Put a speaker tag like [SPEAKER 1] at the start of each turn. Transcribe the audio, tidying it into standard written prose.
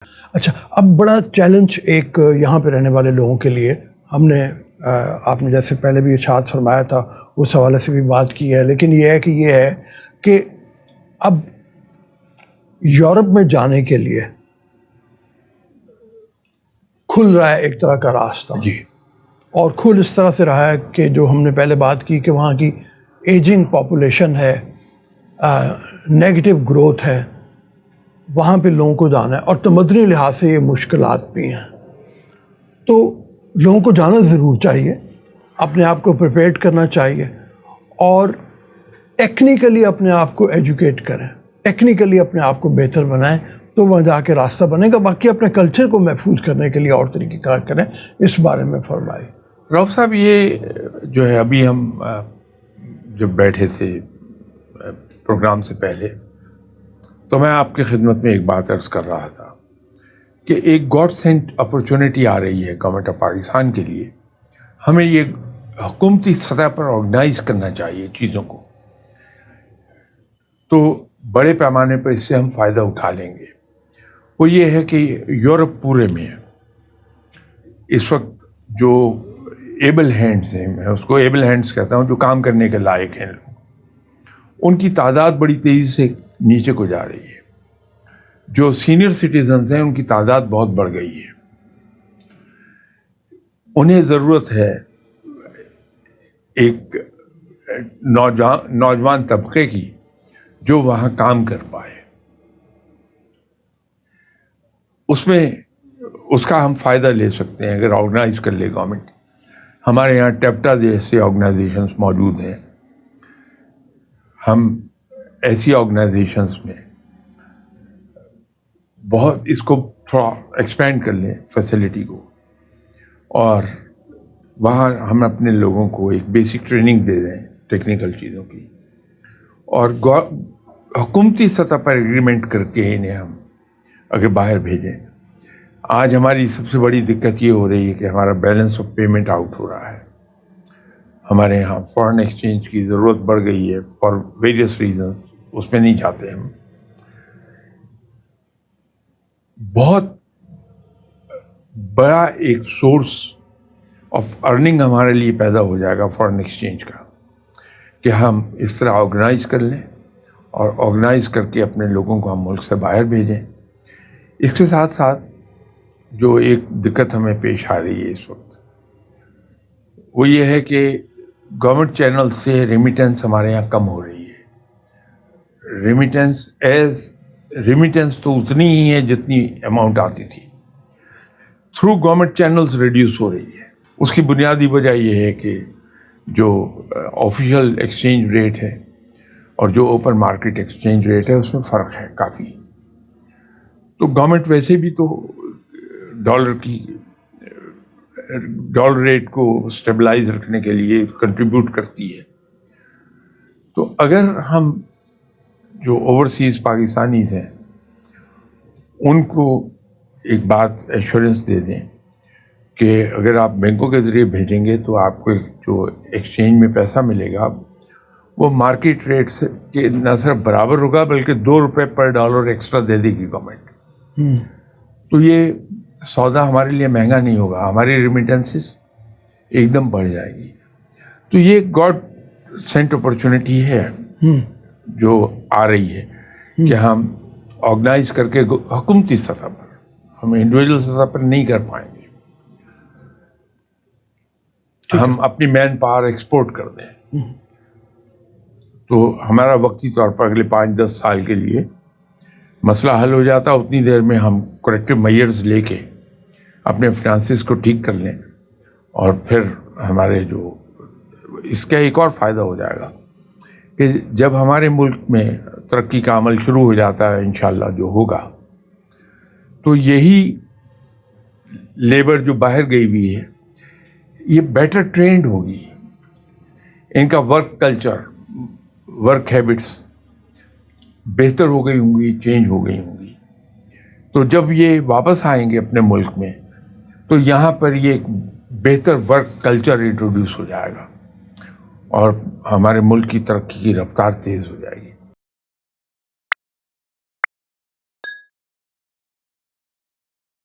[SPEAKER 1] اچھا، اب بڑا چیلنج ایک یہاں پہ رہنے والے لوگوں کے لیے، ہم نے آپ نے جیسے پہلے بھی ارشاد فرمایا تھا اس حوالے سے بھی بات کی ہے، لیکن یہ ہے کہ اب یورپ میں جانے کے لیے کھل رہا ہے ایک طرح کا راستہ،
[SPEAKER 2] جی،
[SPEAKER 1] اور کھل اس طرح سے رہا ہے کہ جو ہم نے پہلے بات کی کہ وہاں کی ایجنگ پاپولیشن ہے، نیگیٹو گروتھ ہے، وہاں پہ لوگوں کو جانا ہے، اور تمدنی لحاظ سے یہ مشکلات بھی ہیں، تو لوگوں کو جانا ضرور چاہیے، اپنے آپ کو پریپیئرڈ کرنا چاہیے، اور ٹیکنیکلی اپنے آپ کو ایجوکیٹ کریں، ٹیکنیکلی اپنے آپ کو بہتر بنائیں، تو وہاں جا کے راستہ بنے گا۔ باقی اپنے کلچر کو محفوظ کرنے کے لیے اور طریقہ کار کریں، اس بارے میں فرمائیں۔
[SPEAKER 2] رؤف صاحب، یہ جو ہے ابھی ہم جب بیٹھے تھے پروگرام سے پہلے، تو میں آپ کی خدمت میں ایک بات عرض کر رہا تھا کہ ایک گاڈ سینٹ اپرچونٹی آ رہی ہے گورنمنٹ آف پاکستان کے لیے۔ ہمیں یہ حکومتی سطح پر آرگنائز کرنا چاہیے چیزوں کو، تو بڑے پیمانے پر اس سے ہم فائدہ اٹھا لیں گے۔ وہ یہ ہے کہ یورپ پورے میں اس وقت جو ایبل ہینڈز ہیں، میں اس کو ایبل ہینڈز کہتا ہوں، جو کام کرنے کے لائق ہیں لوگ، ان کی تعداد بڑی تیزی سے نیچے کو جا رہی ہے۔ جو سینئر سٹیزنز ہیں ان کی تعداد بہت بڑھ گئی ہے۔ انہیں ضرورت ہے ایک نوجوان طبقے کی جو وہاں کام کر پائے۔ اس کا ہم فائدہ لے سکتے ہیں اگر آرگنائز کر لے گورنمنٹ۔ ہمارے یہاں ٹیپٹا جیسے آرگنائزیشنز موجود ہیں، ہم ایسی آرگنائزیشنز میں بہت اس کو تھوڑا ایکسپینڈ کر لیں فیسلٹی کو، اور وہاں ہم اپنے لوگوں کو ایک بیسک ٹریننگ دے دیں ٹیکنیکل چیزوں کی، اور حکومتی سطح پر ایگریمنٹ کر کے انہیں ہم اگر باہر بھیجیں۔ آج ہماری سب سے بڑی دقت یہ ہو رہی ہے کہ ہمارا بیلنس آف پیمنٹ آؤٹ ہو رہا ہے۔ ہمارے یہاں فارن ایکسچینج کی ضرورت بڑھ گئی ہے فار ویریس ریزنس، اس میں نہیں جاتے ہم۔ بہت بڑا ایک سورس آف ارننگ ہمارے لیے پیدا ہو جائے گا فارن ایکسچینج کا، کہ ہم اس طرح آرگنائز کر لیں، اور آرگنائز کر کے اپنے لوگوں کو ہم ملک سے باہر بھیجیں۔ اس کے ساتھ ساتھ جو ایک دقت ہمیں پیش آ رہی ہے اس وقت، وہ یہ ہے کہ گورنمنٹ چینل سے ریمیٹنس ہمارے یہاں کم ہو رہی ہے۔ ریمیٹنس تو اتنی ہی ہے جتنی اماؤنٹ آتی تھی، تھرو گورنمنٹ چینلز ریڈیوس ہو رہی ہے۔ اس کی بنیادی وجہ یہ ہے کہ جو آفیشیل ایکسچینج ریٹ ہے اور جو اوپن مارکیٹ ایکسچینج ریٹ ہے اس میں فرق ہے کافی۔ تو گورنمنٹ ویسے بھی تو ڈالر ریٹ کو اسٹیبلائز رکھنے کے لیے کنٹریبیوٹ کرتی ہے۔ تو اگر ہم جو اوورسیز پاکستانیز ہیں ان کو ایک بات ایشورنس دے دیں کہ اگر آپ بینکوں کے ذریعے بھیجیں گے تو آپ کو جو ایکسچینج میں پیسہ ملے گا وہ مارکیٹ ریٹ سے کے نہ صرف برابر ہوگا بلکہ $2 پر ڈالر ایکسٹرا دے دے گی گورنمنٹ۔ تو یہ سودا ہمارے لیے مہنگا نہیں ہوگا، ہماری ریمیٹنسز ایک دم بڑھ جائے گی۔ تو یہ گاڈ سینٹ اپرچونٹی ہے جو آ رہی ہے کہ ہم آرگنائز کر کے حکومتی سطح پر، ہم انڈیویجول سطح پر نہیں کر پائیں گے، ہم اپنی مین پاور ایکسپورٹ کر دیں تو ہمارا وقتی طور پر اگلے 5-10 سال کے لیے مسئلہ حل ہو جاتا۔ اتنی دیر میں ہم کریکٹیو میئرز لے کے اپنے فنانسز کو ٹھیک کر لیں، اور پھر ہمارے جو اس کا ایک اور فائدہ ہو جائے گا کہ جب ہمارے ملک میں ترقی کا عمل شروع ہو جاتا ہے انشاءاللہ جو ہوگا، تو یہی لیبر جو باہر گئی ہوئی ہے یہ بیٹر ٹرینڈ ہوگی، ان کا ورک کلچر، ورک ہیبٹس بہتر ہو گئی ہوں گی، چینج ہو گئی ہوں گی۔ تو جب یہ واپس آئیں گے اپنے ملک میں تو یہاں پر یہ ایک بہتر ورک کلچر انٹروڈیوس ہو جائے گا، اور ہمارے ملک کی ترقی کی رفتار تیز ہو جائے گی۔